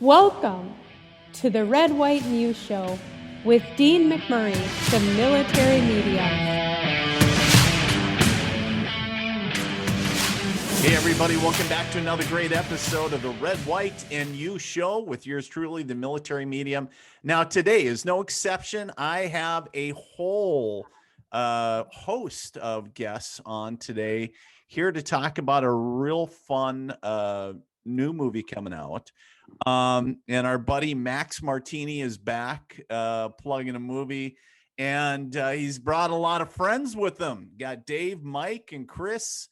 Welcome to the Red, White, and You Show with Dean McMurray, the military media. Hey everybody, welcome back to another great episode of the Red, White, and You Show with yours truly, the military medium. Now today is no exception. I have a whole host of guests on today here to talk about a real fun new movie coming out. And our buddy Max Martini is back plugging a movie, and he's brought a lot of friends with him. Got Dave, Mike, and Chris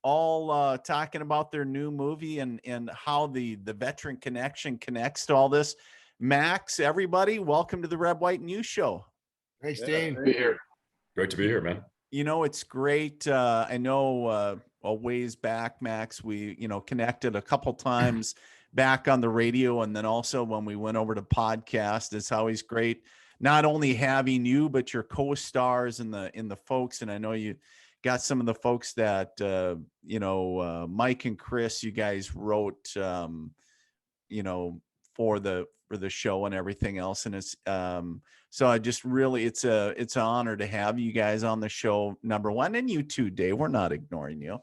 all talking about their new movie and how the veteran connection connects to all this. Max, everybody, welcome to the Red, White, and You Show. Thanks, Dean. Be here. Great to be here, man. You know, it's great. I know a ways back, Max, we, connected a couple times back on the radio. And then also when we went over to podcast, it's always great, not only having you, but your co-stars and the folks. And I know you got some of the folks that, Mike and Chris, you guys wrote, for the show and everything else. And it's, so I just really, it's an honor to have you guys on the show, number one, and you too, Dave. We're not ignoring you.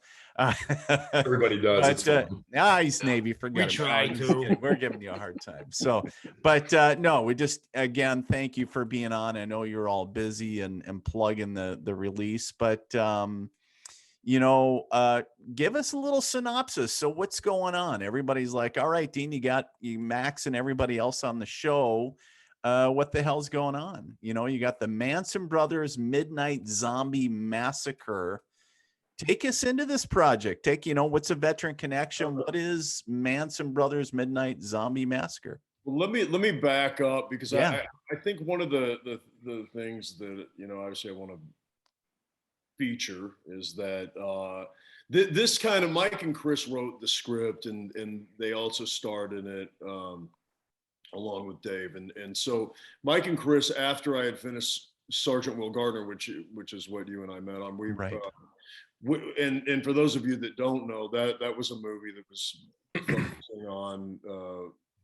Everybody does. Nice, Navy. Forget we try to. We're giving you a hard time. So, but no, we just, again, thank you for being on. I know you're all busy and plugging the release, but, give us a little synopsis. So what's going on? Everybody's like, all right, Dean, you got Max and everybody else on the show. What the hell's going on? You got the Manson Brothers Midnight Zombie Massacre. Take us into this project. What's a veteran connection? What is Manson Brothers Midnight Zombie Massacre? Well, let me back up because Yeah. I think one of the things that obviously I want to feature is that this kind of Mike and Chris wrote the script and they also starred in it along with Dave and so Mike and Chris, after I had finished Sergeant Will Gardner, which is what you and I met on, Right. And for those of you that don't know, that was a movie that was focusing on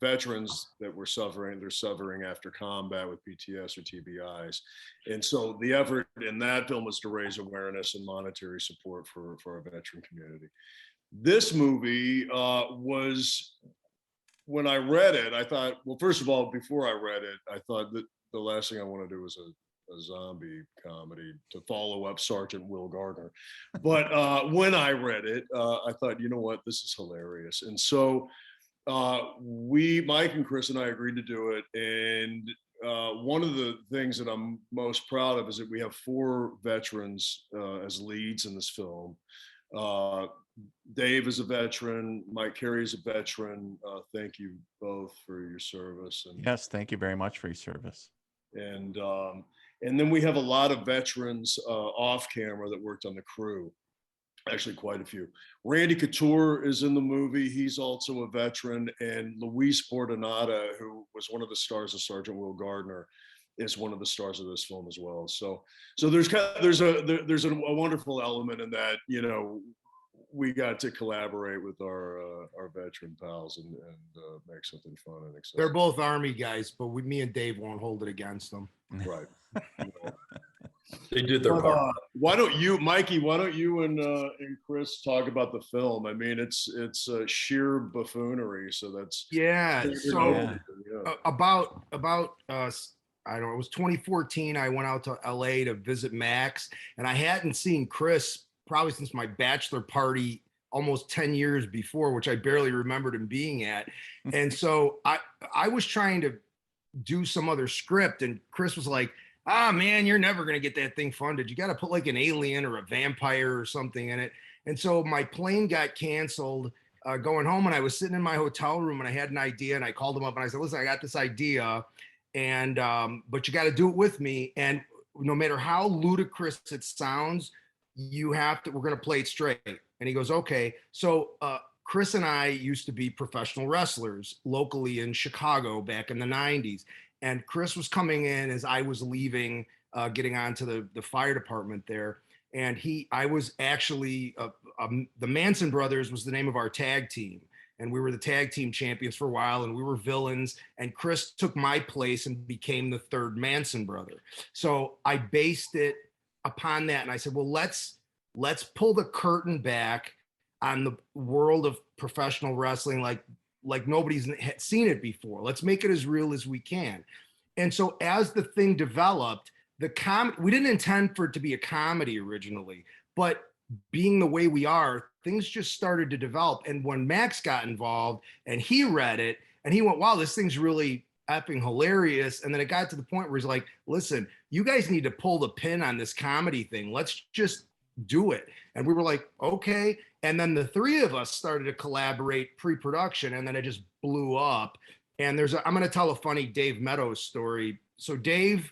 veterans that were suffering after combat with PTS or TBIs. And so the effort in that film was to raise awareness and monetary support for our veteran community. This movie was, when I read it, I thought, well, first of all, before I read it, I thought that the last thing I want to do was a zombie comedy to follow up Sergeant Will Gardner. But when I read it, I thought, you know what, this is hilarious. And so Mike and Chris and I agreed to do it. And one of the things that I'm most proud of is that we have 4 veterans as leads in this film. Dave is a veteran. Mike Carey is a veteran. Thank you both for your service. And, yes, thank you very much for your service. And then we have a lot of veterans off camera that worked on the crew. Actually, quite a few. Randy Couture is in the movie. He's also a veteran. And Luis Bordenada, who was one of the stars of Sergeant Will Gardner, is one of the stars of this film as well. So there's a wonderful element in that, we got to collaborate with our veteran pals and make something fun and exciting. They're both Army guys, but me and Dave won't hold it against them. Right. They did their part. Why don't you, Mikey? Why don't you and Chris talk about the film? I mean, it's sheer buffoonery. So that's about I don't know. It was 2014. I went out to LA to visit Max, and I hadn't seen Chris probably since my bachelor party almost 10 years before, which I barely remembered him being at. And so I was trying to do some other script, and Chris was like, man, you're never going to get that thing funded. You got to put like an alien or a vampire or something in it. And so my plane got canceled going home, and I was sitting in my hotel room and I had an idea, and I called him up and I said, listen, I got this idea, and but you got to do it with me. And no matter how ludicrous it sounds, we're going to play it straight. And he goes, okay. So Chris and I used to be professional wrestlers locally in Chicago back in the 90s. And Chris was coming in as I was leaving, getting onto the fire department there. And I was actually, the Manson Brothers was the name of our tag team. and we were the tag team champions for a while, and we were villains, and Chris took my place and became the third Manson brother. So I based it upon that, and I said, well, let's pull the curtain back on the world of professional wrestling like nobody's seen it before. Let's make it as real as we can. And so as the thing developed, we didn't intend for it to be a comedy originally, but being the way we are, things just started to develop. And when Max got involved and he read it and he went, wow, this thing's really effing hilarious. And then it got to the point where he's like, listen, you guys need to pull the pin on this comedy thing. Let's just do it. And we were like, okay. And then the three of us started to collaborate pre-production, and then it just blew up. And I'm going to tell a funny Dave Meadows story. So Dave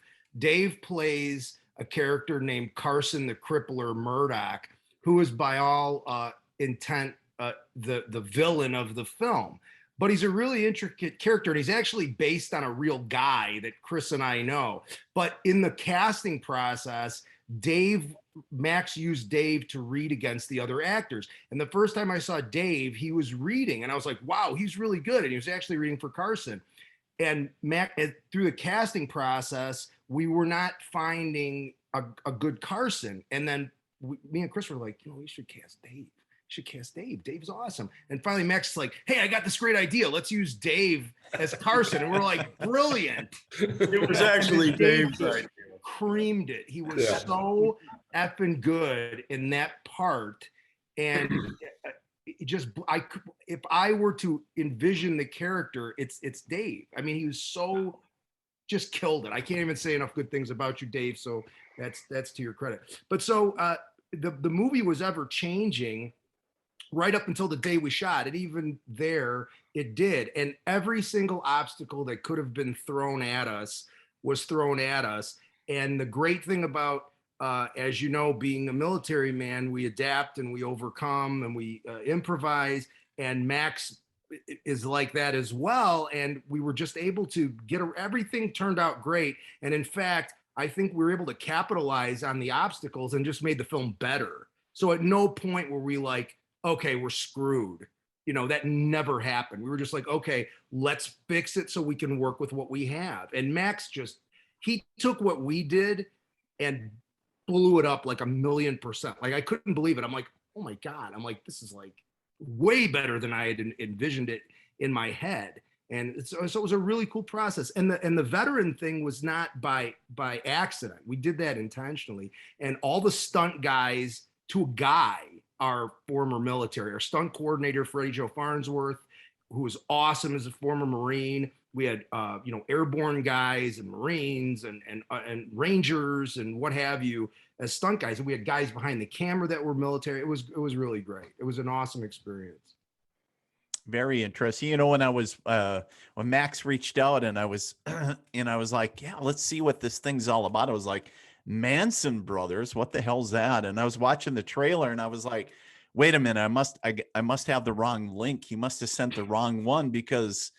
plays a character named Carson the Crippler Murdoch, who is by all intent the villain of the film. But he's a really intricate character, and he's actually based on a real guy that Chris and I know. But in the casting process, Max used Dave to read against the other actors. And the first time I saw Dave, he was reading, and I was like, wow, he's really good. And he was actually reading for Carson. And Max, through the casting process, we were not finding a good Carson. And then me and Chris were like, we should cast Dave. Dave's awesome. And finally Max is like, hey, I got this great idea. Let's use Dave as Carson. And we're like, brilliant. It was actually Dave's idea. Creamed it. He was so effing good in that part. And if I were to envision the character, it's Dave. I mean, he was so just killed it. I can't even say enough good things about you, Dave. So that's to your credit. But so the movie was ever changing right up until the day we shot it. Even there, it did. And every single obstacle that could have been thrown at us was thrown at us. And the great thing about, as you know, being a military man, we adapt and we overcome and we improvise. And Max is like that as well. And we were just able to everything turned out great. And in fact, I think we were able to capitalize on the obstacles and just made the film better. So at no point were we like, okay, we're screwed. That never happened. We were just like, okay, let's fix it so we can work with what we have. And Max he took what we did and blew it up like 1,000,000%. Like, I couldn't believe it. I'm like, oh my God. I'm like, this is like way better than I had envisioned it in my head. And so it was a really cool process. And the veteran thing was not by accident. We did that intentionally. And all the stunt guys, to a guy, are former military. Our stunt coordinator, Freddie Joe Farnsworth, who was awesome as a former Marine. We had airborne guys and Marines and Rangers and what have you as stunt guys. And we had guys behind the camera that were military. It was really great. It was an awesome experience. Very interesting. When I was when Max reached out and I was like, yeah, let's see what this thing's all about. I was like, Manson Brothers, what the hell's that? And I was watching the trailer and I was like, wait a minute, I must have the wrong link. He must have sent the wrong one, because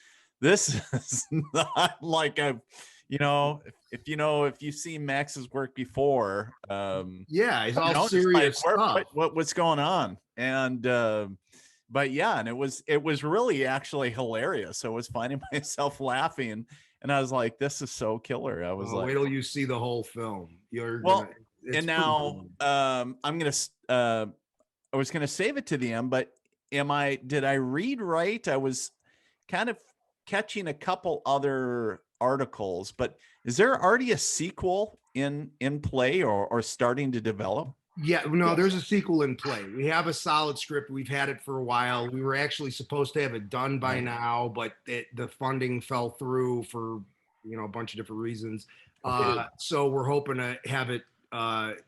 this is not like if you've seen Max's work before, yeah, he's all serious stuff. What's going on? And but yeah, and it was really actually hilarious. I was finding myself laughing, and I was like, this is so killer. I was like, wait till you see the whole film. And now I was gonna save it to the end, but did I read right? I was kind of catching a couple other articles, but is there already a sequel in play or starting to develop? Yeah, no, there's a sequel in play. We have a solid script. We've had it for a while. We were actually supposed to have it done by now, but the funding fell through for a bunch of different reasons. So we're hoping to have it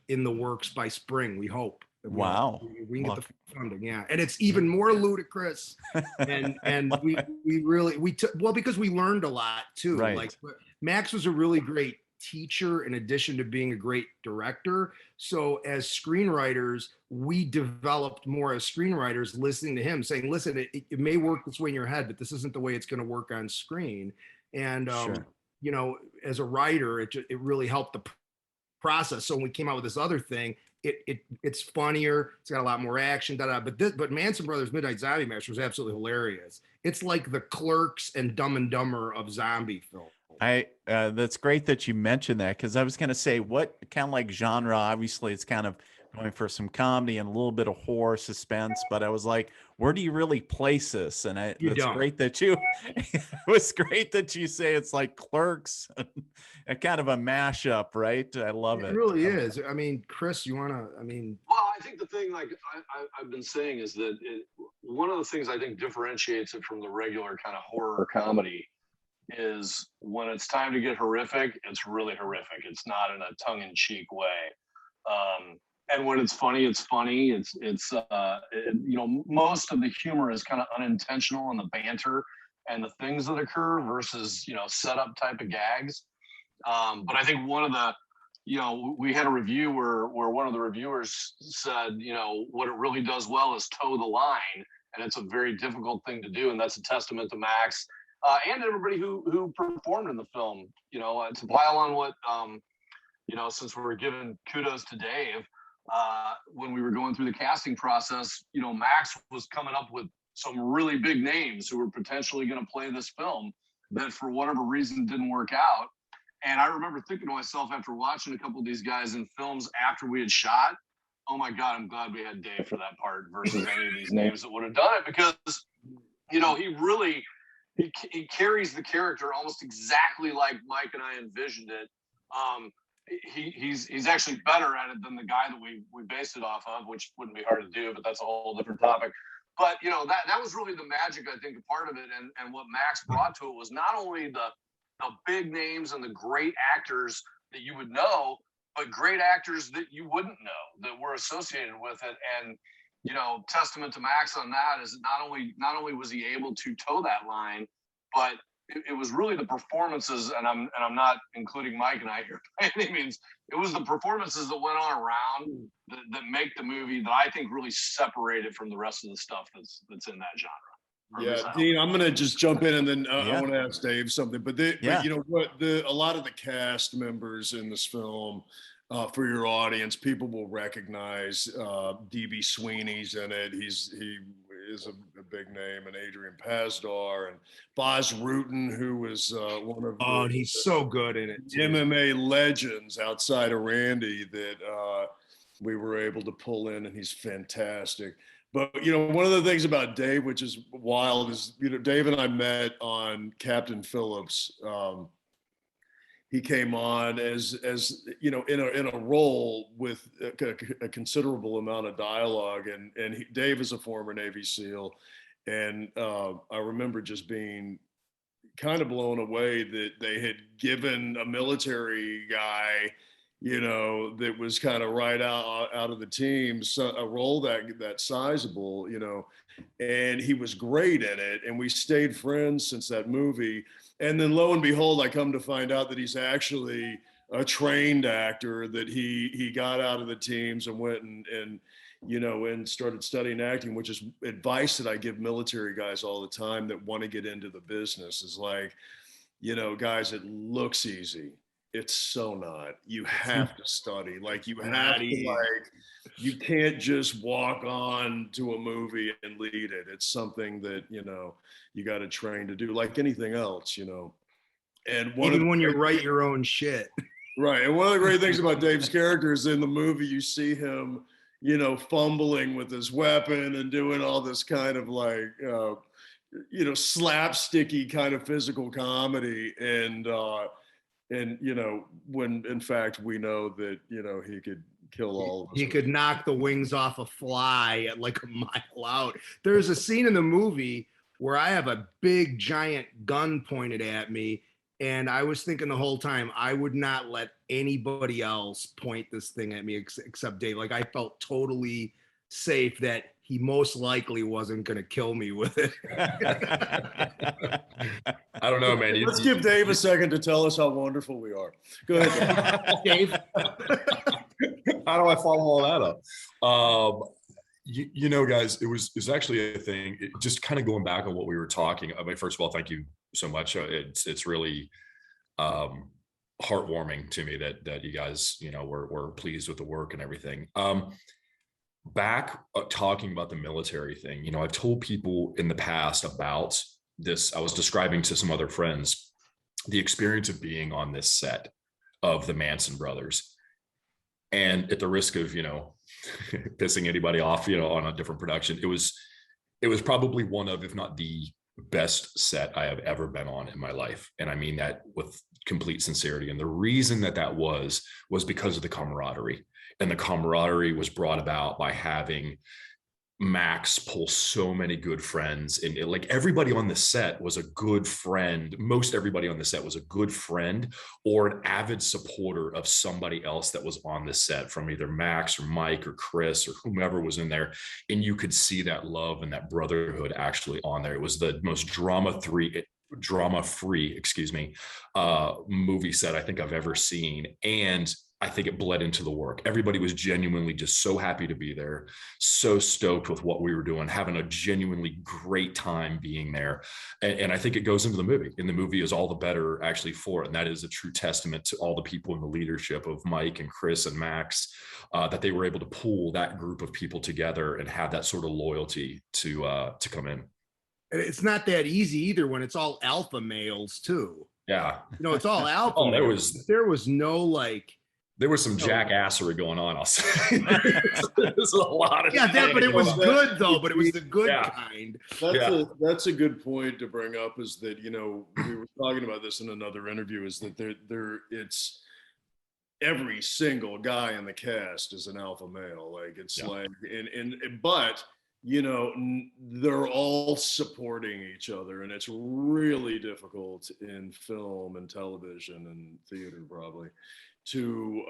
in the works by spring. We hope. Wow, we can get the funding. Yeah, and it's even more ludicrous. And we took because we learned a lot too. Right. Like, Max was a really great teacher in addition to being a great director. So as screenwriters, we developed more as screenwriters, listening to him, saying, listen, it may work this way in your head, but this isn't the way it's going to work on screen. And sure. As a writer, it really helped the process. So when we came out with this other thing, it's funnier. It's got a lot more action. But Manson Brothers Midnight Zombie Massacre was absolutely hilarious. It's like the Clerks and Dumb and Dumber of zombie film. That's great that you mentioned that, because I was going to say, what kind of like genre? Obviously, it's kind of going for some comedy and a little bit of horror suspense, but I was like, where do you really place this? And it's great that you it was great that you say it's like Clerks, a kind of a mashup, right? I love it. It really is. I mean, Chris, you want to? I mean, well, I think the thing, like I've been saying, is that one of the things I think differentiates it from the regular kind of horror comedy is when it's time to get horrific, it's really horrific. It's not in a tongue-in-cheek way. And when it's funny, it's funny. It's you know, most of the humor is kind of unintentional in the banter and the things that occur versus, you know, setup type of gags. But I think one of the, you know, we had a review where one of the reviewers said, you know, what it really does well is toe the line, and it's a very difficult thing to do, and that's a testament to Max and everybody who performed in the film. You know, to pile on what you know, since we were giving kudos to Dave, when we were going through the casting process, you know, Max was coming up with some really big names who were potentially going to play this film that for whatever reason didn't work out. And I remember thinking to myself after watching a couple of these guys in films after we had shot, oh my God, I'm glad we had Dave for that part versus any of these names that would have done it, because, you know, he really, he carries the character almost exactly like Mike and I envisioned it. He's actually better at it than the guy that we based it off of, which wouldn't be hard to do, but that's a whole different topic. But, you know, that was really the magic, I think, part of it. And what Max brought to it was not only the big names and the great actors that you would know, but great actors that you wouldn't know that were associated with it. And, you know, testament to Max on that is not only was he able to toe that line, but it was really the performances, and I'm not including Mike and I here by any means. It was the performances that went on around that make the movie that I think really separate it from the rest of the stuff that's in that genre. Yeah, Dean, I'm gonna just jump in, and then I want to ask Dave something. But you know what? A lot of the cast members in this film, for your audience, people will recognize. D.B. Sweeney's in it. He is a big name, and Adrian Pasdar and Baz Rutten, who was one of and he's so good in it too. MMA legends outside of Randy that we were able to pull in, and he's fantastic. But, you know, one of the things about Dave, which is wild, is, you know, Dave and I met on Captain Phillips. He came on as you know, in a role with a considerable amount of dialogue, and Dave is a former Navy SEAL, and I remember just being kind of blown away that they had given a military guy, you know, that was kind of right out of the team, so a role that sizable, you know, and he was great in it, and we stayed friends since that movie. And then lo and behold, I come to find out that he's actually a trained actor, that he got out of the teams and went and you know, and started studying acting, which is advice that I give military guys all the time that want to get into the business, is like, you know, guys, it looks easy. It's so not. You have to study. Like, you have to, like, you can't just walk on to a movie and lead it. It's something that, you know, you got to train to do, like anything else, you know. And even when you write your own shit. Right. And one of the great things about Dave's character is in the movie, you see him, you know, fumbling with his weapon and doing all this kind of like, you know, slapsticky kind of physical comedy. And, you know, when in fact we know that, you know, he could kill all of us. He could knock the wings off a fly at like a mile out. There's a scene in the movie where I have a big giant gun pointed at me, and I was thinking the whole time, I would not let anybody else point this thing at me except Dave. Like, I felt totally safe that he most likely wasn't going to kill me with it. I don't know, man. Let's give Dave a second to tell us how wonderful we are. Go ahead, Dave. How do I follow all that up? You know, guys, it was actually a thing. Just kind of going back on what we were talking. I mean, first of all, thank you so much. It's really heartwarming to me that you guys, you know, were pleased with the work and everything. Back talking about the military thing, you know, I've told people in the past about this. I was describing to some other friends the experience of being on this set of the Manson brothers. And at the risk of, you know, pissing anybody off, you know, on a different production, it was probably one of, if not the best set I have ever been on in my life. And I mean that with complete sincerity. And the reason that was because of the camaraderie. And the camaraderie was brought about by having Max pull so many good friends, and like everybody on the set was a good friend. Most everybody on the set was a good friend or an avid supporter of somebody else that was on the set, from either Max or Mike or Chris or whomever was in there. And you could see that love and that brotherhood actually on there. It was the most drama-free, movie set I think I've ever seen. And I think it bled into the work. Everybody was genuinely just so happy to be there, so stoked with what we were doing, having a genuinely great time being there. And I think it goes into the movie, and the movie is all the better actually for it. And that is a true testament to all the people in the leadership of Mike and Chris and Max, that they were able to pull that group of people together and have that sort of loyalty to come in. And it's not that easy either when it's all alpha males too. Yeah. You know, it's all alpha. Oh, there was no like. There was some jackassery going on, I'll say. There's a lot of but it was good though. But it was the good kind. That's a good point to bring up. Is that, you know, we were talking about this in another interview. Is that it's every single guy in the cast is an alpha male. Like it's like but you know, they're all supporting each other, and it's really difficult in film and television and theater probably to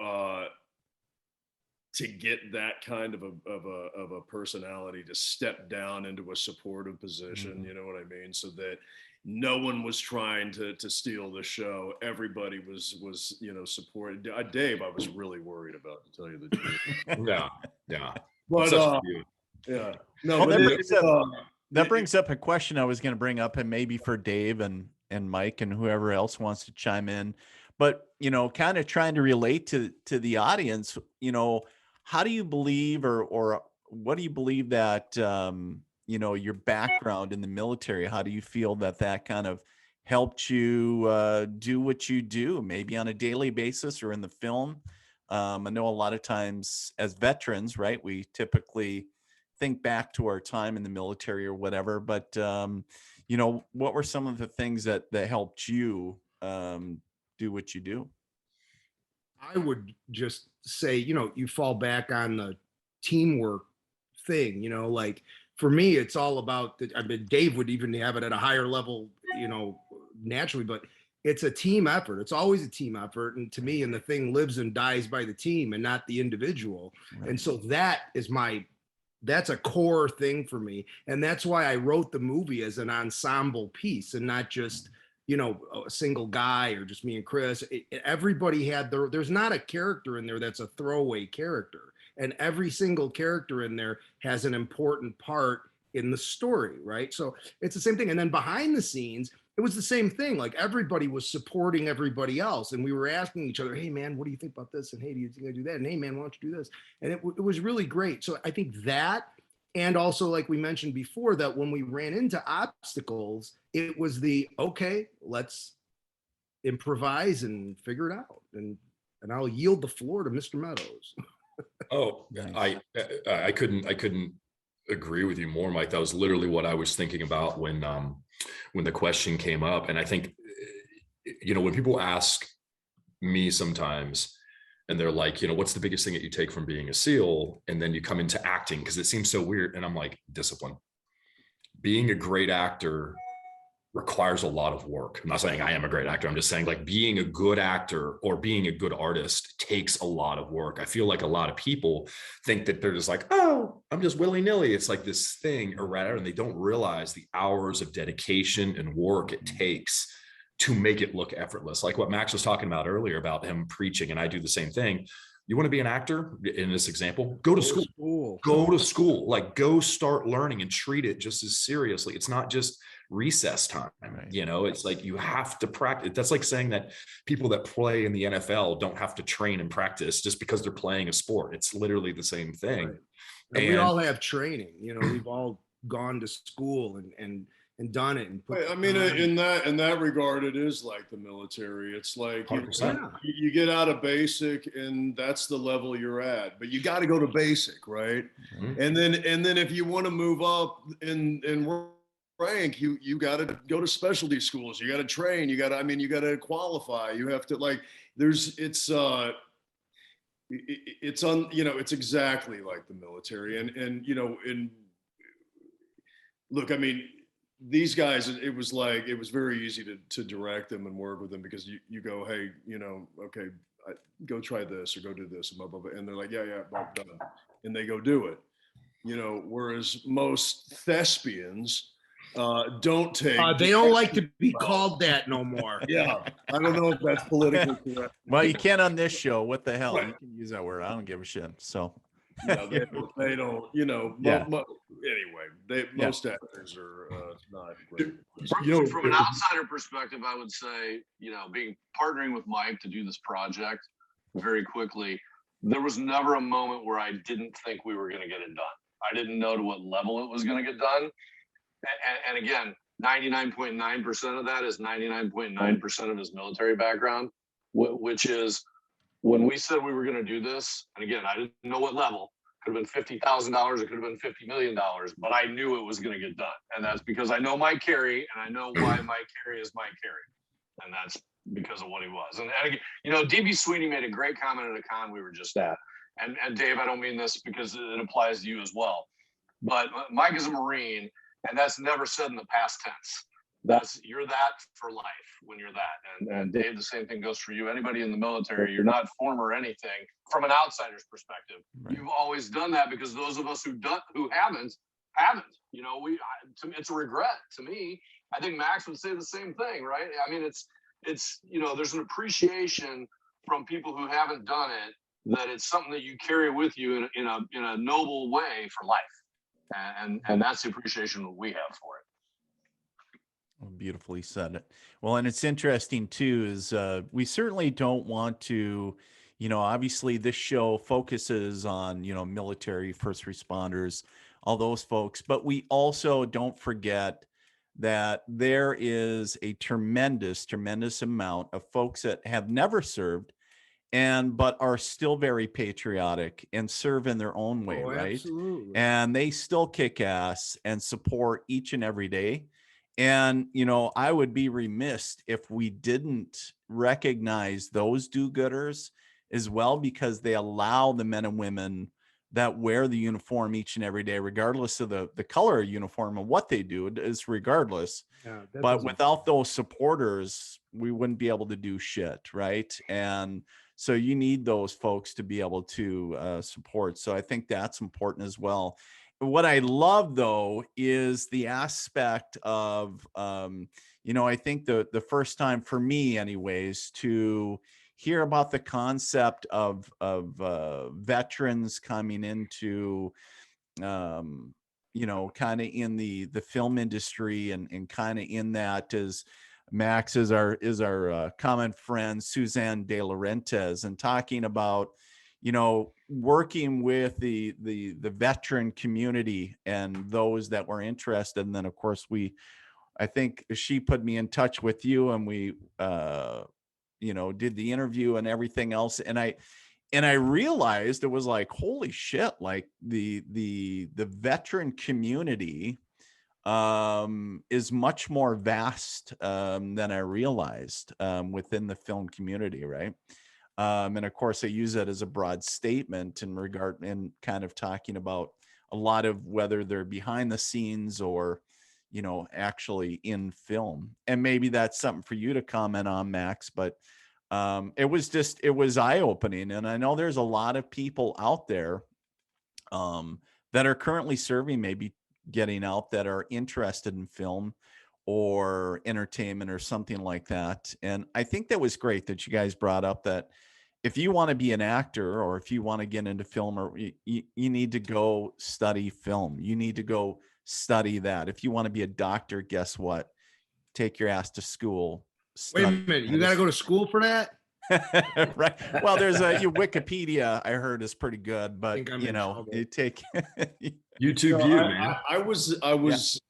get that kind of a personality to step down into a supportive position. You know what I mean? So that no one was trying to steal the show. Everybody was you know, supported. Dave, I was really worried about, to tell you the truth. Yeah. But yeah. No, well, that brings up a question I was going to bring up, and maybe for Dave and Mike and whoever else wants to chime in. But, you know, kind of trying to relate to the audience, you know, how do you believe or what do you believe that, you know, your background in the military, how do you feel that kind of helped you do what you do, maybe on a daily basis or in the film? I know a lot of times as veterans, right, we typically think back to our time in the military or whatever, but, you know, what were some of the things that helped you do what you do? I would just say, you know, you fall back on the teamwork thing, you know, like for me, it's all about I mean, Dave would even have it at a higher level, you know, naturally, but it's a team effort. It's always a team effort. And to me, and the thing lives and dies by the team and not the individual. Right. And so that's a core thing for me. And that's why I wrote the movie as an ensemble piece and not just, you know, a single guy or just me and Chris. Everybody had there's not a character in there that's a throwaway character. And every single character in there has an important part in the story, right? So it's the same thing. And then behind the scenes, it was the same thing. Like everybody was supporting everybody else. And we were asking each other, hey man, what do you think about this? And hey, do you think I do that? And hey man, why don't you do this? And it was really great. So I think that, and also like we mentioned before, that when we ran into obstacles, it was okay, let's improvise and figure it out. And I'll yield the floor to Mr. Meadows. Oh, I couldn't agree with you more, Mike. That was literally what I was thinking about when the question came up. And I think, you know, when people ask me sometimes, and they're like, you know, what's the biggest thing that you take from being a SEAL? And then you come into acting because it seems so weird. And I'm like, discipline. Being a great actor requires a lot of work. I'm not saying I am a great actor. I'm just saying like being a good actor or being a good artist takes a lot of work. I feel like a lot of people think that they're just like, oh, I'm just willy-nilly. It's like this thing or rather, and they don't realize the hours of dedication and work it takes to make it look effortless. Like what Max was talking about earlier about him preaching, and I do the same thing. You want to be an actor in this example, go to school. Go to school, like go start learning and treat it just as seriously. It's not just recess time. Right. You know, it's like you have to practice. That's like saying that people that play in the NFL don't have to train and practice just because they're playing a sport. It's literally the same thing. Right. And we all have training, you know, we've all gone to school and done it. And I mean, in that regard, it is like the military. It's like you get out of basic, and that's the level you're at. But you got to go to basic, right? Mm-hmm. And then if you want to move up in rank, you got to go to specialty schools. You got to train. You got to qualify. You have to it's exactly like the military. And look, I mean, these guys, it was very easy to direct them and work with them, because you go, hey, okay, go try this or go do this and blah, blah, blah. And they're like, yeah, blah, done. And they go do it, whereas most thespians don't take. They don't like to be called that no more. Yeah. I don't know if that's politically correct. Well, you can on this show. What the hell? Right. You can use that word. I don't give a shit. So. Yeah, they don't, anyway, most actors are not great. From an outsider perspective, I would say, partnering with Mike to do this project very quickly, there was never a moment where I didn't think we were going to get it done. I didn't know to what level it was going to get done. And again, 99.9% of that is 99.9% of his military background, which is, when we said we were going to do this, and again, I didn't know what level. Could have been $50,000. It could have been $50 million. But I knew it was going to get done, and that's because I know Mike Carey, and I know why Mike Carey is Mike Carey, and that's because of what he was. And again, DB Sweeney made a great comment at a con we were just at. And Dave, I don't mean this because it applies to you as well, but Mike is a Marine, and that's never said in the past tense. You're that for life when you're that. And Dave, the same thing goes for you. Anybody in the military, you're not former anything from an outsider's perspective. Right. You've always done that, because those of us who haven't. It's a regret to me. I think Max would say the same thing, right? I mean, it's there's an appreciation from people who haven't done it, that it's something that you carry with you in a noble way for life. And that's the appreciation that we have for it. Beautifully said it. Well, and it's interesting too, is we certainly don't want to, obviously this show focuses on, military, first responders, all those folks, but we also don't forget that there is a tremendous amount of folks that have never served but are still very patriotic and serve in their own way, right? Absolutely. And they still kick ass and support each and every day. And, I would be remiss if we didn't recognize those do-gooders as well, because they allow the men and women that wear the uniform each and every day, regardless of the color of uniform and what they do, is regardless. Yeah, but without those supporters, we wouldn't be able to do shit, right? And so you need those folks to be able to support. So I think that's important as well. What I love, though, is the aspect of, I think the first time for me anyways, to hear about the concept of veterans coming into, kind of in the film industry and kind of in that, as Max is our common friend, Suzanne De Laurentiis, and talking about, working with the veteran community and those that were interested. And then of course I think she put me in touch with you, and we, did the interview and everything else. And I realized it was like, holy shit, like the veteran community is much more vast than I realized within the film community, right? And of course, I use that as a broad statement in kind of talking about a lot of whether they're behind the scenes or, actually in film. And maybe that's something for you to comment on, Max, but it was eye-opening. And I know there's a lot of people out there that are currently serving, maybe getting out, that are interested in film or entertainment or something like that. And I think that was great that you guys brought up that, if you want to be an actor, or if you want to get into film, or you need to go study film. You need to go study that. If you want to be a doctor, guess what? Take your ass to school. Wait a Study minute, you got to go to school for that? right. Well, there's your Wikipedia, I heard, is pretty good, but think I'm you in know, trouble. you take YouTube No, view, man. I was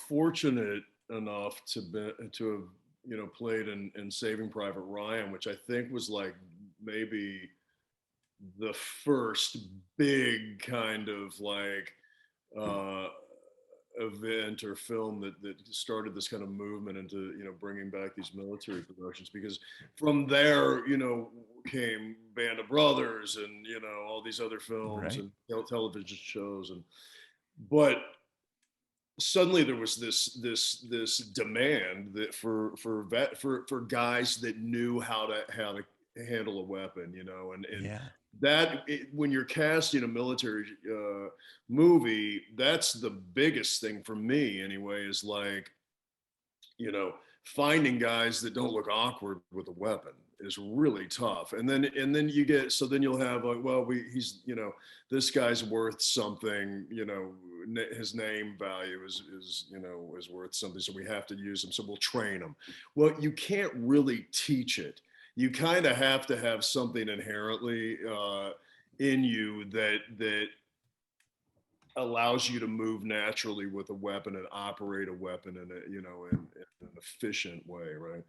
fortunate enough to have, you know, played in Saving Private Ryan, which I think was like maybe the first big kind of like event or film that started this kind of movement into, you know, bringing back these military productions, because from there, you know, came Band of Brothers and, you know, all these other films Right. and television shows. And but suddenly there was this demand that for guys that knew how to handle a weapon, you know, and yeah. when you're casting a military movie, that's the biggest thing for me anyway, is like, you know, finding guys that don't look awkward with a weapon is really tough. And then you get, so then you'll have like, well, he's, you know, this guy's worth something, you know, his name value is, you know, is worth something. So we have to use him. So we'll train him. Well, you can't really teach it. You kind of have to have something inherently in you that allows you to move naturally with a weapon and operate a weapon in a, you know, in an efficient way, right?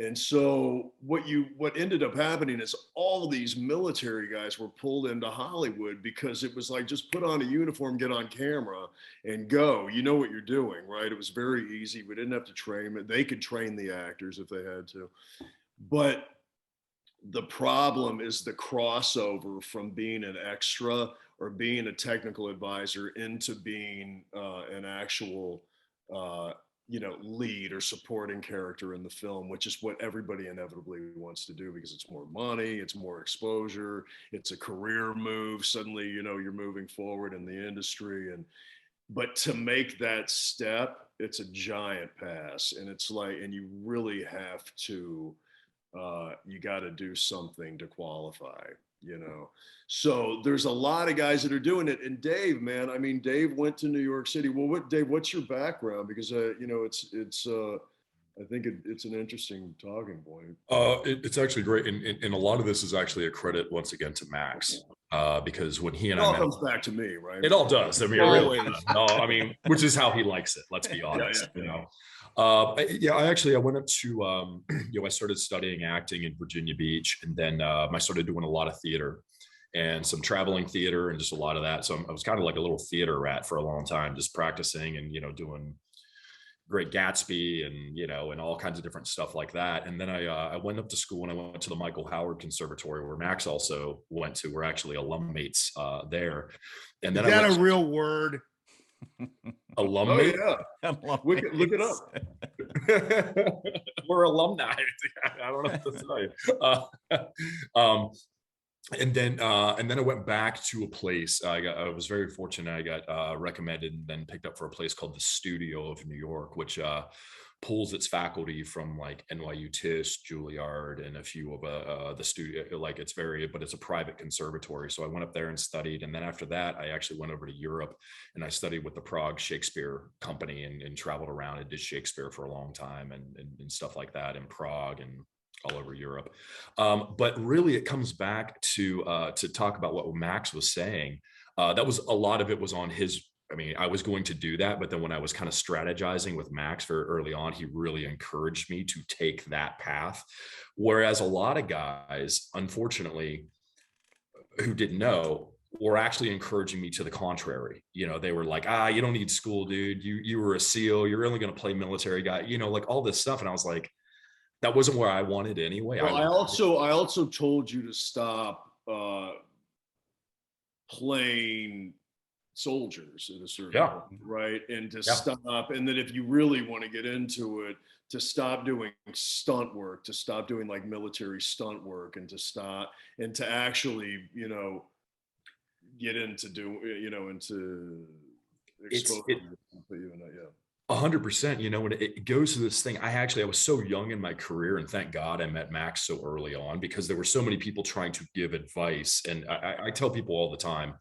And so what ended up happening is all these military guys were pulled into Hollywood because it was like, just put on a uniform, get on camera and go. You know what you're doing, right? It was very easy. We didn't have to train it. They could train the actors if they had to. But the problem is the crossover from being an extra or being a technical advisor into being an actual, you know, lead or supporting character in the film, which is what everybody inevitably wants to do because it's more money, it's more exposure, it's a career move. Suddenly, you know, you're moving forward in the industry. But to make that step, it's a giant pass. And it's like, and you really have to, you got to do something to qualify, you know. So there's a lot of guys that are doing it. And Dave, man, I mean, Dave went to New York City. Well, Dave, what's your background? Because you know, it's I think it's an interesting talking point. It's actually great, and a lot of this is actually a credit once again to Max, because when he and It I all met, comes back to me, right? it all does. I mean, it really Always. does. No, I mean, which is how he likes it. Let's be honest, you know. I went up to, you know, I started studying acting in Virginia Beach, and then I started doing a lot of theater and some traveling theater and just a lot of that. So I was kind of like a little theater rat for a long time, just practicing and, you know, doing Great Gatsby and, you know, and all kinds of different stuff like that. And then I went up to school and I went to the Michael Howard Conservatory, where Max also went to. We're actually alum mates there. And then Is that a real word? alum Oh mate? yeah, look it up. We're alumni. I don't know what to tell you. And then I went back to a place. I was very fortunate. I got recommended and then picked up for a place called the Studio of New York, which pulls its faculty from like NYU Tisch, Juilliard, and a few of the studio. Like but it's a private conservatory. So I went up there and studied. And then after that, I actually went over to Europe and I studied with the Prague Shakespeare Company and traveled around and did Shakespeare for a long time and stuff like that in Prague and all over Europe. But really it comes back to talk about what Max was saying. That was a lot of it was on his. I mean, I was going to do that, but then when I was kind of strategizing with Max very early on, he really encouraged me to take that path. Whereas a lot of guys, unfortunately, who didn't know, were actually encouraging me to the contrary. You know, they were like, you don't need school, dude. You were a SEAL. You're only going to play military guy, you know, like all this stuff. And I was like, that wasn't where I wanted anyway. Well, I also told you to stop playing soldiers at a certain point, right? And to stop, and then if you really want to get into it, to stop doing stunt work, to stop doing like military stunt work, and to stop and to actually, you know, get into into exposure. 100%. You know, when it goes to this thing, I was so young in my career, and thank God I met Max so early on, because there were so many people trying to give advice. And I tell people all the time,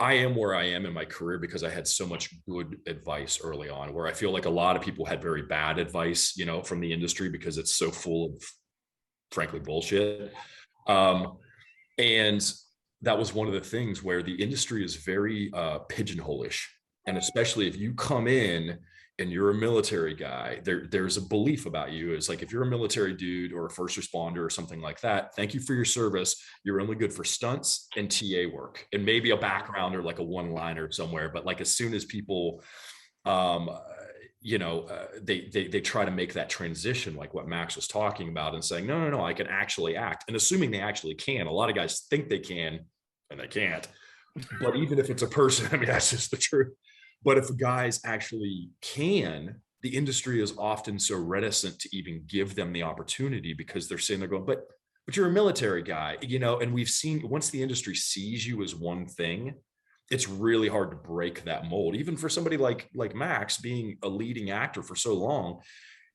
I am where I am in my career because I had so much good advice early on, where I feel like a lot of people had very bad advice, you know, from the industry, because it's so full of, frankly, bullshit. And that was one of the things where the industry is very pigeonhole-ish. And especially if you come in and you're a military guy, there's a belief about you. It's like, if you're a military dude or a first responder or something like that, thank you for your service. You're only good for stunts and TA work, and maybe a background or like a one-liner somewhere. But like, as soon as people, they try to make that transition, like what Max was talking about, and saying, no, I can actually act. And assuming they actually can. A lot of guys think they can, and they can't. But even if it's a person, I mean, that's just the truth. But if guys actually can, the industry is often so reticent to even give them the opportunity, because they're sitting there going, but you're a military guy, you know. And we've seen, once the industry sees you as one thing, it's really hard to break that mold. Even for somebody like Max, being a leading actor for so long,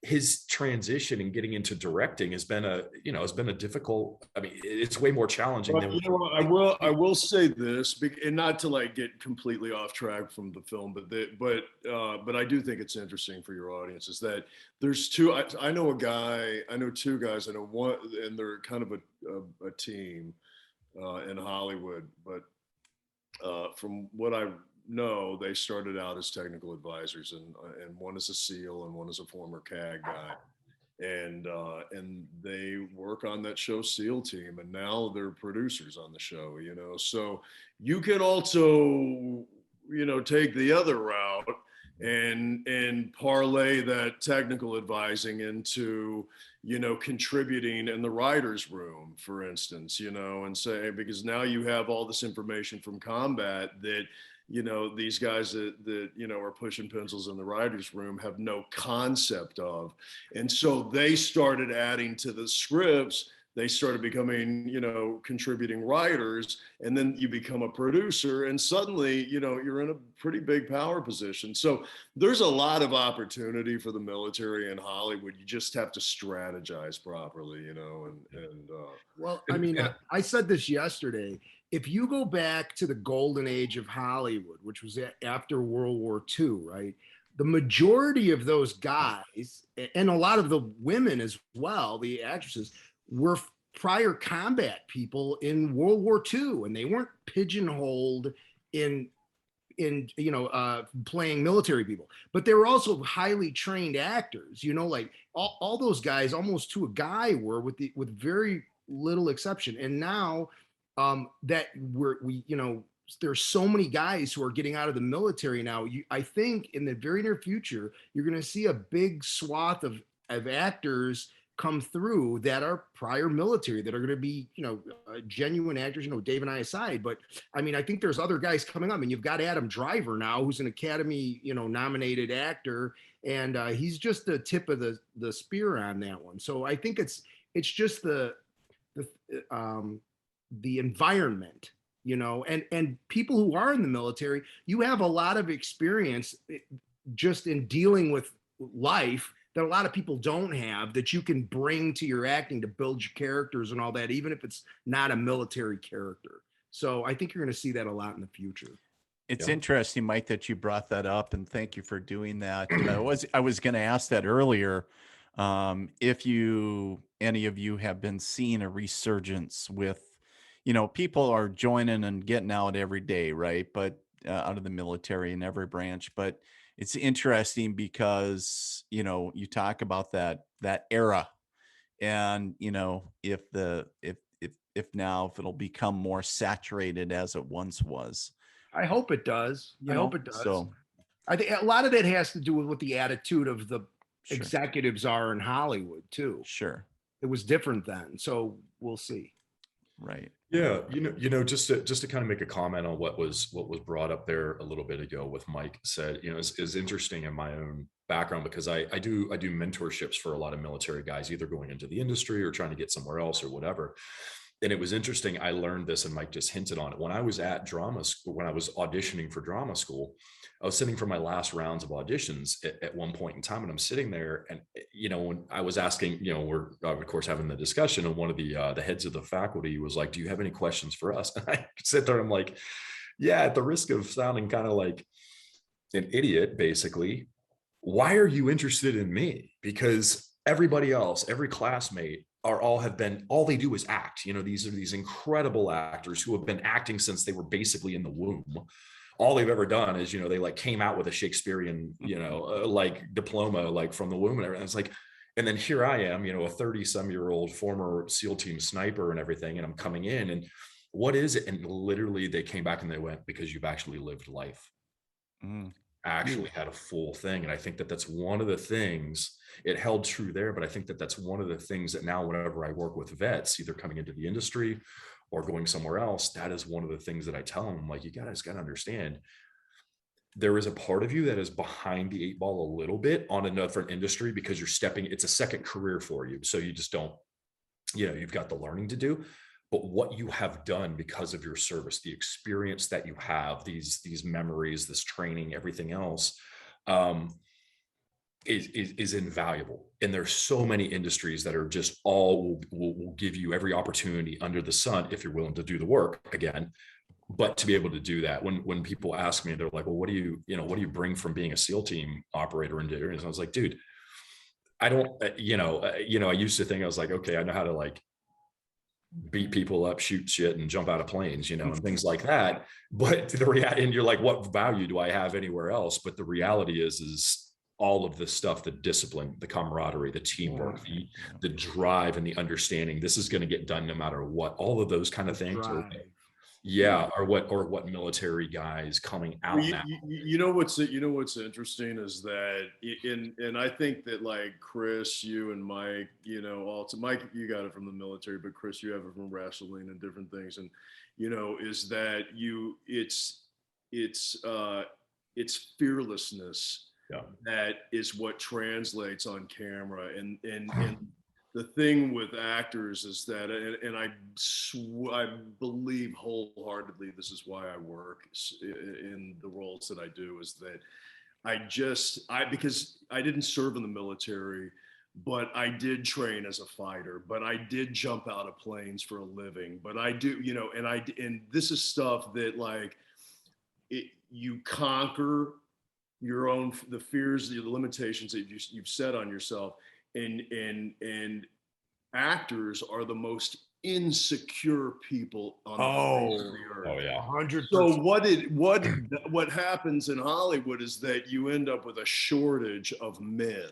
his transition and getting into directing has been a difficult, I mean, it's way more challenging than. You know, I will say this, and not to like get completely off track from the film, but I do think it's interesting for your audience, is that there's two. I know two guys. I know one, and they're kind of a team in Hollywood. But from what I know, they started out as technical advisors, and one is a SEAL and one is a former CAG guy. And they work on that show SEAL Team, and now they're producers on the show, you know. So you can also, you know, take the other route and parlay that technical advising into, you know, contributing in the writer's room, for instance, you know, and say, because now you have all this information from combat that, you know, these guys that, you know, are pushing pencils in the writer's room have no concept of. And so they started adding to the scripts. They started becoming, you know, contributing writers, and then you become a producer, and suddenly, you know, you're in a pretty big power position. So there's a lot of opportunity for the military in Hollywood. You just have to strategize properly, you know, well, I mean, I said this yesterday. If you go back to the golden age of Hollywood, which was after World War II, right? The majority of those guys, and a lot of the women as well, the actresses, were prior combat people in World War II, and they weren't pigeonholed in playing military people, but they were also highly trained actors, you know, like all those guys, almost to a guy, were with very little exception. And now that there's so many guys who are getting out of the military now. I think in the very near future, you're going to see a big swath of actors come through that are prior military, that are going to be, you know, genuine actors, you know, Dave and I aside. But I mean, I think there's other guys coming up, and you've got Adam Driver now, who's an Academy, you know, nominated actor. And he's just the tip of the spear on that one. So I think it's just the environment, you know, and people who are in the military, you have a lot of experience just in dealing with life that a lot of people don't have, that you can bring to your acting to build your characters and all that, even if it's not a military character. So I think you're going to see that a lot in the future. It's interesting, Mike, that you brought that up, and thank you for doing that. I was going to ask that earlier. If any of you have been seeing a resurgence with, you know, people are joining and getting out every day, right? But out of the military in every branch. But it's interesting because, you know, you talk about that era, and, you know, if it'll become more saturated as it once was. I hope it does. I hope it does. So I think a lot of that has to do with what the attitude of the executives are in Hollywood too. Sure. It was different then. So we'll see. Right. Yeah, you know, just to kind of make a comment on what was brought up there a little bit ago with Mike said, you know, is interesting in my own background, because I do mentorships for a lot of military guys, either going into the industry or trying to get somewhere else or whatever. And it was interesting. I learned this, and Mike just hinted on it. When I was at drama school, when I was auditioning for drama school, I was sitting for my last rounds of auditions at one point in time, and I'm sitting there, and when I was asking, we're of course having the discussion, and one of the heads of the faculty was like, "Do you have any questions for us?" And I sit there, and I'm like, "Yeah," at the risk of sounding kind of like an idiot, basically. Why are you interested in me? Because everybody else, every classmate, all they do is act. These are these incredible actors who have been acting since they were basically in the womb. All they've ever done is, they like came out with a Shakespearean, like diploma, like from the womb and everything. It's like, and then here I am, a 30-some-year-old former SEAL team sniper and everything. And I'm coming in, and what is it? And literally they came back and they went, "Because you've actually lived life." Actually had a full thing. And I think that that's one of the things, it held true there, but I think that that's one of the things that now whenever I work with vets, either coming into the industry or going somewhere else, that is one of the things that I tell them. I'm like, you guys got to understand, there is a part of you that is behind the 8 ball a little bit on another industry, because it's a second career for you. So you just don't, you've got the learning to do. But what you have done because of your service, the experience that you have, these memories, this training, everything else, is invaluable. And there's so many industries that are just will give you every opportunity under the sun if you're willing to do the work again. But to be able to do that, when people ask me, they're like, "Well, what do you bring from being a SEAL team operator into it?" And I was like, dude, I don't, I used to think, I was like, okay, I know how to like beat people up, shoot shit, and jump out of planes, and things like that. But and you're like, what value do I have anywhere else? But the reality is all of this stuff, the discipline, the camaraderie, the teamwork, the drive, and the understanding, this is going to get done no matter what. All of those kind of things are what military guys coming out now. What's interesting is that and I think that like Chris, you and Mike, also Mike, you got it from the military, but Chris, you have it from wrestling and different things, and is that it's fearlessness that is what translates on camera, and the thing with actors is that, and I believe wholeheartedly, this is why I work in the roles that I do, is that because I didn't serve in the military, but I did train as a fighter, but I did jump out of planes for a living, but I do, and this is stuff that like you conquer your own, the fears, the limitations that you've set on yourself. And actors are the most insecure people on the face of the earth. Oh yeah, 100%. So what happens in Hollywood is that you end up with a shortage of men,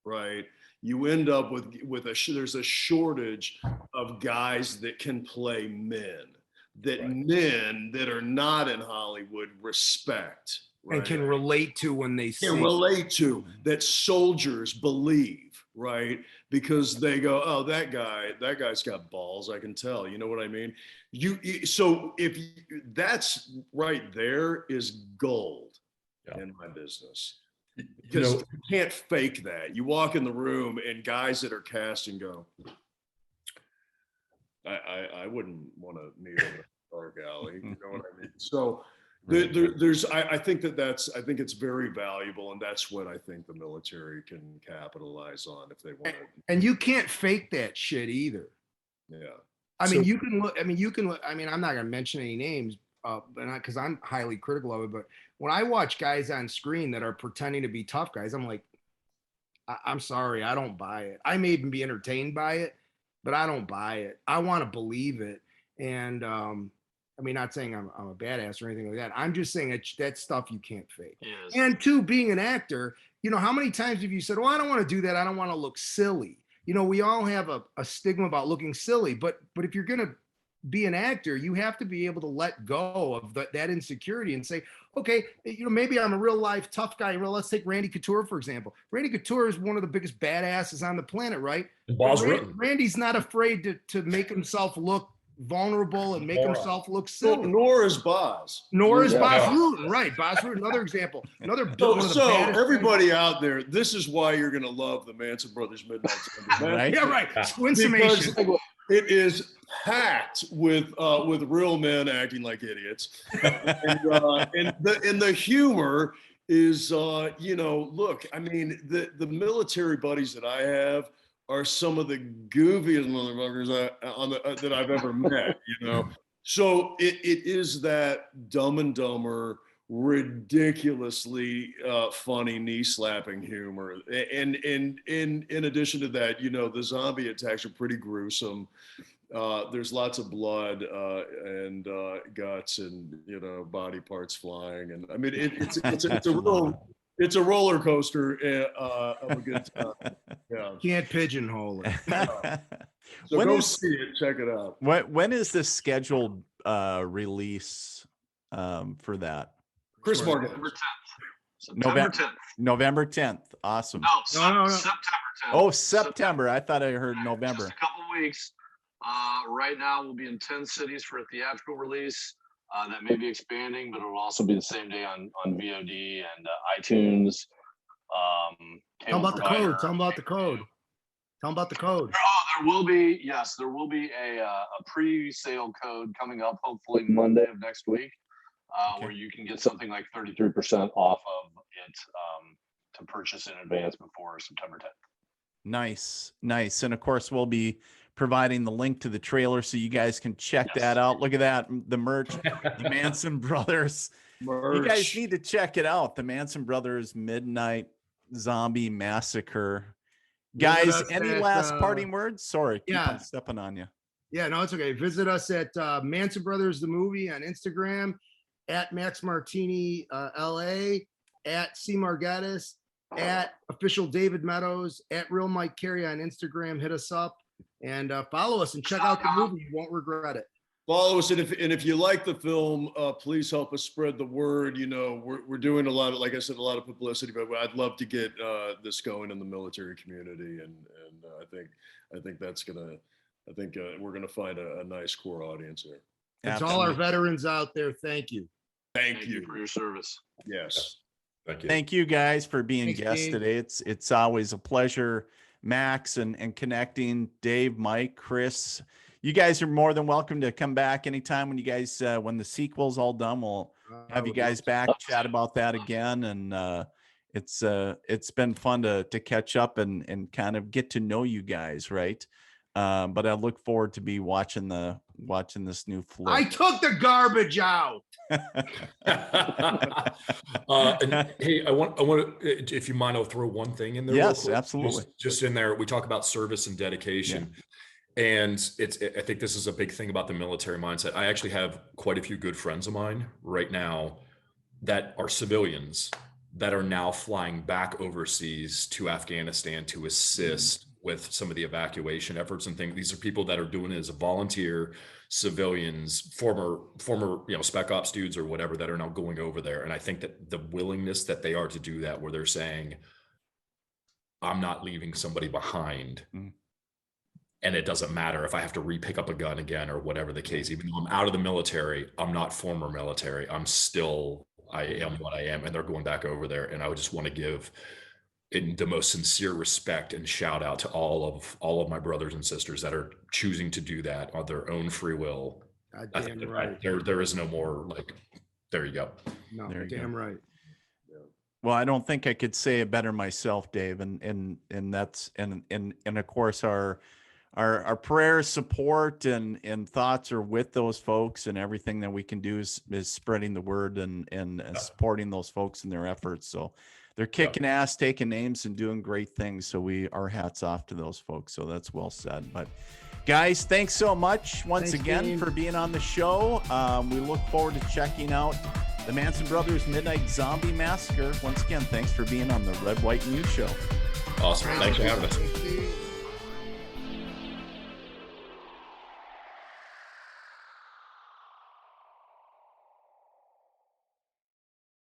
right? You end up with there's a shortage of guys that can play men, men that are not in Hollywood respect. Right? And can relate to when they see. Can relate to, that soldiers believe, right? Because they go, "Oh, that guy's got balls, I can tell." You know what I mean? So if that's right there is gold in my business. Because you can't fake that. You walk in the room and guys that are casting go, I wouldn't want to meet him in a dark alley. You know what I mean? So I think it's very valuable, and that's what I think the military can capitalize on if they want to. And you can't fake that shit either. Yeah. You can look. I'm not gonna mention any names, because I'm highly critical of it. But when I watch guys on screen that are pretending to be tough guys, I'm like, I'm sorry, I don't buy it. I may even be entertained by it, but I don't buy it. I want to believe it, and not saying I'm a badass or anything like that. I'm just saying that stuff you can't fake. Yes. And two, being an actor, how many times have you said, "Oh, I don't want to do that. I don't want to look silly." We all have a stigma about looking silly, but if you're going to be an actor, you have to be able to let go of that insecurity and say, okay, maybe I'm a real life tough guy. Well, let's take Randy Couture, for example. Randy Couture is one of the biggest badasses on the planet, right? Randy's not afraid to make himself look vulnerable and make himself look silly. Nor is Boz. Bas Rutten, right? Bas Rutten, another example. So everybody out there, this is why you're going to love the Manson Brothers Midnight Sunday. Yeah, right. Squinsummation. It is packed with real men acting like idiots, and the humor is look, I mean, the military buddies that I have are some of the goofiest motherfuckers that I've ever met, So it is that Dumb and Dumber, ridiculously funny knee slapping humor, and in addition to that, the zombie attacks are pretty gruesome. There's lots of blood and guts and body parts flying, and I mean it's a roller coaster of a good time. Yeah, Can't pigeonhole it. so go see it, check it out. When is the scheduled release for that? Chris Margetis. September 10th. November 10th. Awesome. No, September 10th. Oh, September. I thought I heard November. Just a couple of weeks. Right now, we'll be in 10 cities for a theatrical release. That may be expanding, but it'll also be the same day on VOD and iTunes. Tell about the code. Tell about the code. Tell about the code. Oh, there will be a pre-sale code coming up, hopefully Monday of next week, where you can get something like 33% off of it to purchase in advance before September 10th. Nice. And of course, we'll be providing the link to the trailer so you guys can check that out. Look at that, the merch, the Manson Brothers. You guys need to check it out. The Manson Brothers Midnight Zombie Massacre. Guys, any last parting words? Sorry, keep on stepping on you. Yeah, no, it's okay. Visit us at Manson Brothers the Movie on Instagram, at Max Martini LA, at C Margetis, at official David Meadows, at Real Mike Carey on Instagram. Hit us up and follow us and check out the movie. You won't regret it. Follow us, and if you like the film, please help us spread the word. We're doing a lot of, like I said, a lot of publicity, but I'd love to get this going in the military community, and I think we're gonna find a nice core audience here. And to all our veterans out there, thank you. Thank you for your service. Yes. Thank you. Thank you guys for being guests Dave. today. It's always a pleasure, Max, and connecting. Dave, Mike, Chris. You guys are more than welcome to come back anytime when you guys when the sequel's all done. We'll have you guys back, chat about that again, and it's been fun to catch up and kind of get to know you guys, right? But I look forward to be watching this new flick. I took the garbage out. And hey, I want to, if you mind, I'll throw one thing in there. Yes, real quick. absolutely. Just in there, we talk about service and dedication. Yeah. And I think this is a big thing about the military mindset. I actually have quite a few good friends of mine right now that are civilians that are now flying back overseas to Afghanistan to assist with some of the evacuation efforts and things. These are people that are doing it as a volunteer, civilians, former spec ops dudes or whatever, that are now going over there. And I think that the willingness that they are to do that, where they're saying, I'm not leaving somebody behind. And it doesn't matter if I have to re-pick up a gun again or whatever the case. Even though I'm out of the military, I'm not former military. I am what I am. And they're going back over there. And I would just want to give in the most sincere respect and shout out to all of my brothers and sisters that are choosing to do that on their own free will. I think right. There is no more there you go. No, damn right. Well, I don't think I could say it better myself, Dave. And that's, and of course our prayers, support, and thoughts are with those folks, and everything that we can do is spreading the word and supporting those folks in their efforts. So they're kicking ass, taking names, and doing great things. So our hats off to those folks. So that's well said. But guys, thanks so much once again for being on the show. We look forward to checking out the Manson Brothers Midnight Zombie Massacre. Once again, thanks for being on the Red, White, News Show. Awesome. Thanks for having us.